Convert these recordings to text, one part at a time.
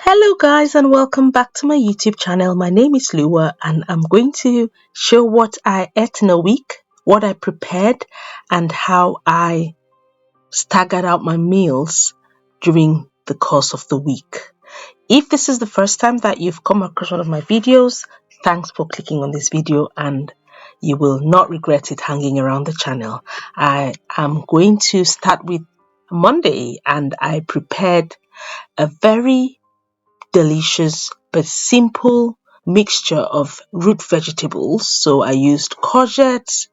Hello guys, and welcome back to my YouTube channel. My name is Lua and I'm going to show what I ate in a week, what I prepared, and how I staggered out my meals during the course of the week. If this is the first time that you've come across one of my videos, thanks for clicking on this video and you will not regret it hanging around the channel. I am going to start with Monday, and I prepared a very delicious but simple mixture of root vegetables. So I used courgettes,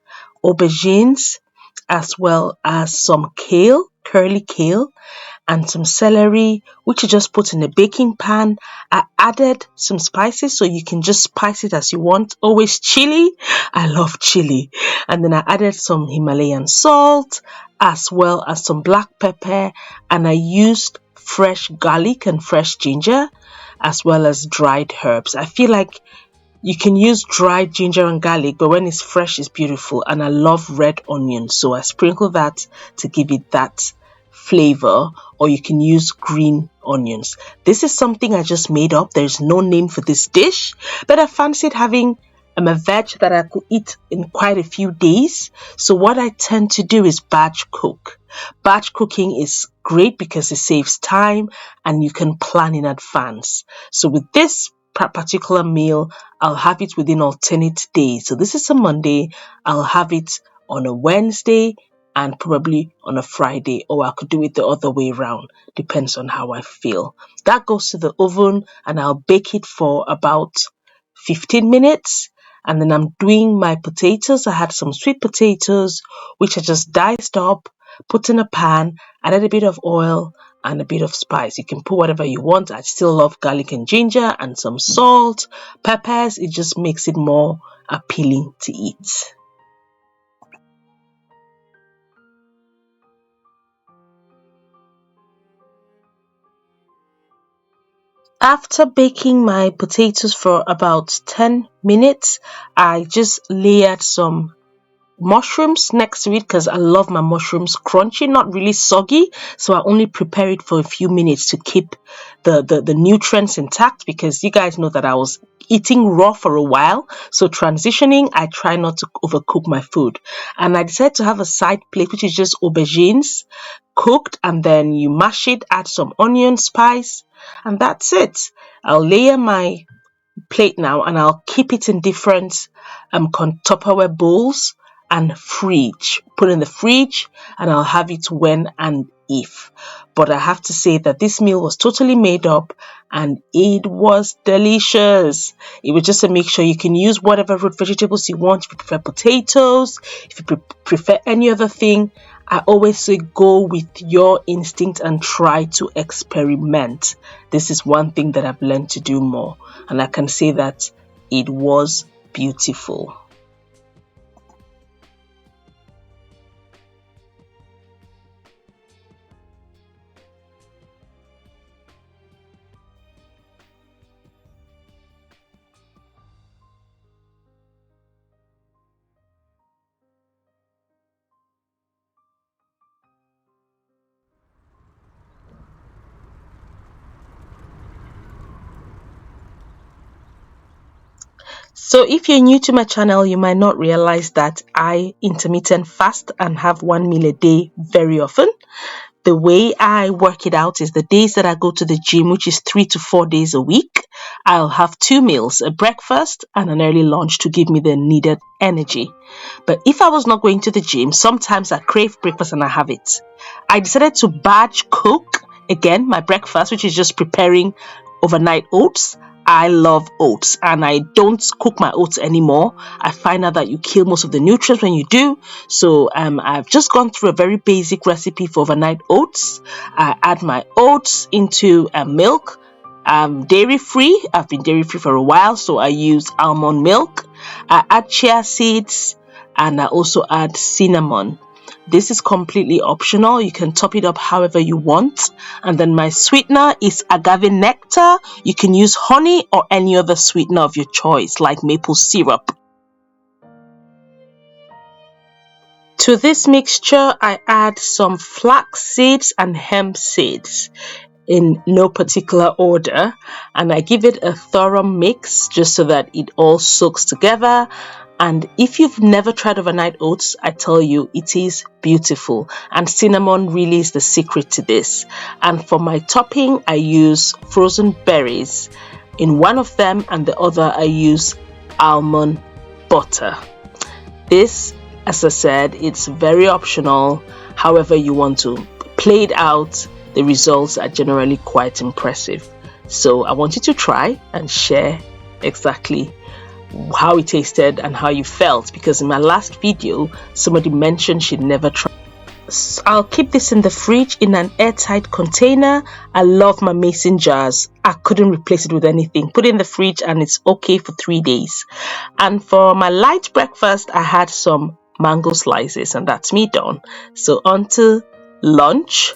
aubergines, as well as some kale, curly kale, and some celery, which you just put in a baking pan. I added some spices, so you can just spice it as you want. Always chili. I love chili. And then I added some Himalayan salt, as well as some black pepper, and I used fresh garlic and fresh ginger, as well as dried herbs. I feel like you can use dried ginger and garlic, but when it's fresh, it's beautiful. And I love red onions, so I sprinkle that to give it that flavor, or you can use green onions. This is something I just made up. There's no name for this dish, but I fancied having a veg that I could eat in quite a few days. So what I tend to do is batch cook. Batch cooking is great because it saves time and you can plan in advance. So with this particular meal, I'll have it within alternate days. So this is a Monday, I'll have it on a Wednesday and probably on a Friday, or I could do it the other way around. Depends on how I feel. That goes to the oven and I'll bake it for about 15 minutes. And then I'm doing my potatoes. I had some sweet potatoes, which I just diced up, put in a pan, added a bit of oil and a bit of spice. You can put whatever you want. I still love garlic and ginger and some salt, peppers. It just makes it more appealing to eat. After baking my potatoes for about 10 minutes, I just layered some mushrooms next to it because I love my mushrooms crunchy, not really soggy. So I only prepare it for a few minutes to keep the nutrients intact, because you guys know that I was eating raw for a while. So transitioning, I try not to overcook my food. And I decided to have a side plate, which is just aubergines cooked, and then you mash it, add some onion, spice, and that's it. I'll layer my plate now and I'll keep it in different Tupperware bowls and fridge. Put in the fridge and I'll have it when and if. But I have to say that this meal was totally made up and it was delicious. It was just a mixture. You can use whatever root vegetables you want. If you prefer potatoes, if you prefer any other thing, I always say go with your instinct and try to experiment. This is one thing that I've learned to do more, and I can say that it was beautiful. So if you're new to my channel, you might not realize that I intermittent fast and have one meal a day very often. The way I work it out is the days that I go to the gym, which is 3 to 4 days a week, I'll have 2 meals, a breakfast and an early lunch to give me the needed energy. But if I was not going to the gym, sometimes I crave breakfast and I have it. I decided to batch cook again my breakfast, which is just preparing overnight oats. I love oats and I don't cook my oats anymore. I find out that you kill most of the nutrients when you do. So I've just gone through a very basic recipe for overnight oats. I add my oats into milk. Dairy free. I've been dairy free for a while, so I use almond milk. I add chia seeds and I also add cinnamon. This is completely optional. You can top it up however you want. And then my sweetener is agave nectar. You can use honey or any other sweetener of your choice, like maple syrup. To this mixture, I add some flax seeds and hemp seeds in no particular order, and I give it a thorough mix just so that it all soaks together. And if you've never tried overnight oats, I tell you, it is beautiful, and cinnamon really is the secret to this. And for my topping, I use frozen berries in one of them, and the other I use almond butter. This, as I said, it's very optional. However you want to play it out, the results are generally quite impressive. So I want you to try and share exactly how it tasted and how you felt, because in my last video somebody mentioned she'd never tried. I'll keep this in the fridge in an airtight container. I love my mason jars. I couldn't replace it with anything. Put it in the fridge and it's okay for 3 days. And for my light breakfast, I had some mango slices, and that's me done. So on to lunch.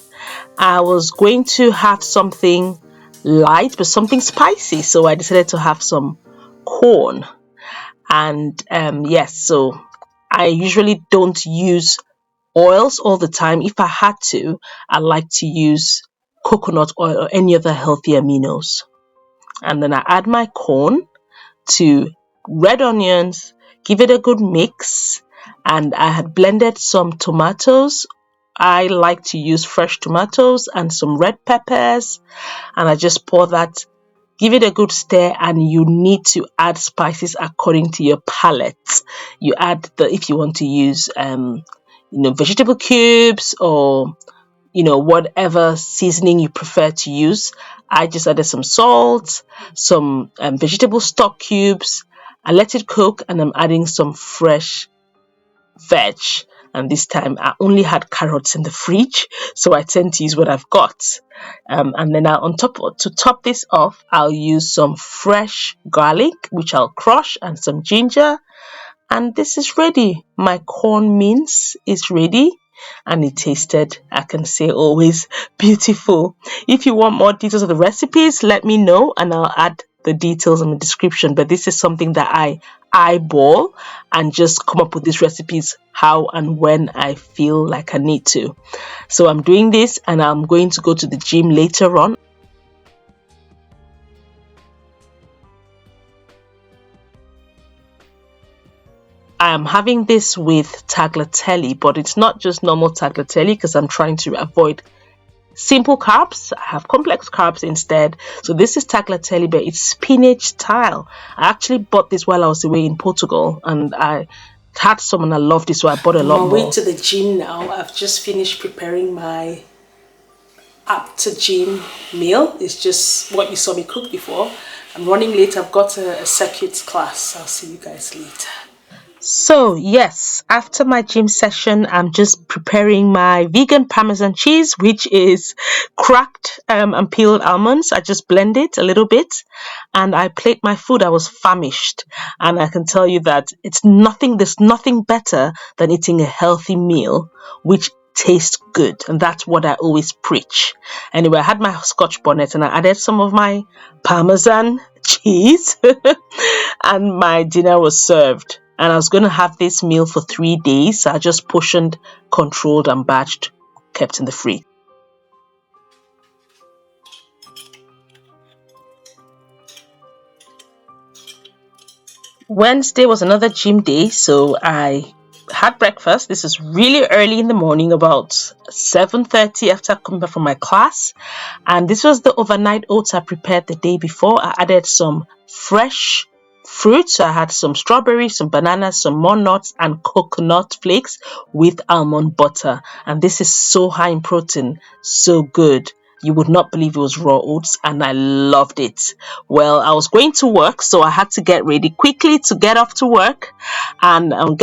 I was going to have something light but something spicy, so I decided to have some corn. And yes, so I usually don't use oils all the time. If I had to, I like to use coconut oil or any other healthy aminos. And then I add my corn to red onions, give it a good mix, and I had blended some tomatoes. I like to use fresh tomatoes and some red peppers, and I just pour that, give it a good stir, and you need to add spices according to your palate. You add if you want to use vegetable cubes or whatever seasoning you prefer to use. I just added some salt, some vegetable stock cubes. I let it cook, and I'm adding some fresh veg. And this time I only had carrots in the fridge, so I tend to use what I've got. And then to top this off, I'll use some fresh garlic, which I'll crush, and some ginger. And this is ready. My corn mince is ready, and it tasted, I can say, always beautiful. If you want more details of the recipes, let me know and I'll add the details in the description. But this is something that I eyeball and just come up with these recipes how and when I feel like I need to. So I'm doing this, and I'm going to go to the gym later on. I am having this with tagliatelle, but it's not just normal tagliatelle because I'm trying to avoid simple carbs. I have complex carbs instead. So this is tagliatelle, but it's spinach style. I actually bought this while I was away in Portugal, and I had some and I loved it, so I bought a lot more. On my way to the gym now. I've just finished preparing my after gym meal. It's just what you saw me cook before. I'm running late. I've got a circuit class. I'll see you guys later. So yes, after my gym session, I'm just preparing my vegan Parmesan cheese, which is cracked and peeled almonds. I just blend it a little bit and I plate my food. I was famished, and I can tell you that there's nothing better than eating a healthy meal which tastes good, and that's what I always preach. Anyway, I had my scotch bonnet and I added some of my Parmesan cheese and my dinner was served. And I was going to have this meal for 3 days. So I just portioned, controlled, and batched, kept in the fridge. Wednesday was another gym day, so I had breakfast. This is really early in the morning, about 7:30 after coming back from my class. And this was the overnight oats I prepared the day before. I added some fresh fruits. I had some strawberries, some bananas, some more nuts, and coconut flakes with almond butter. And this is so high in protein, so good. You would not believe it was raw oats, and I loved it. Well, I was going to work, so I had to get ready quickly to get off to work. And on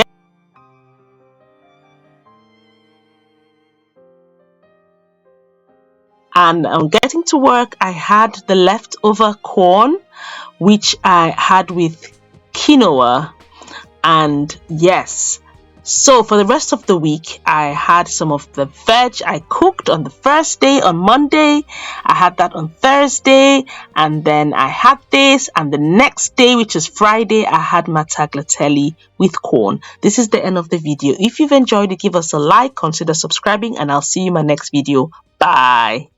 getting to work, I had the leftover corn, which I had with quinoa. And yes, So for the rest of the week, I had some of the veg I cooked on the first day on Monday. I had that on Thursday, and then I had this, and the next day, which is Friday, I had my tagliatelle with corn. This is the end of the video. If you've enjoyed it, give us a like, consider subscribing, and I'll see you in my next video. Bye.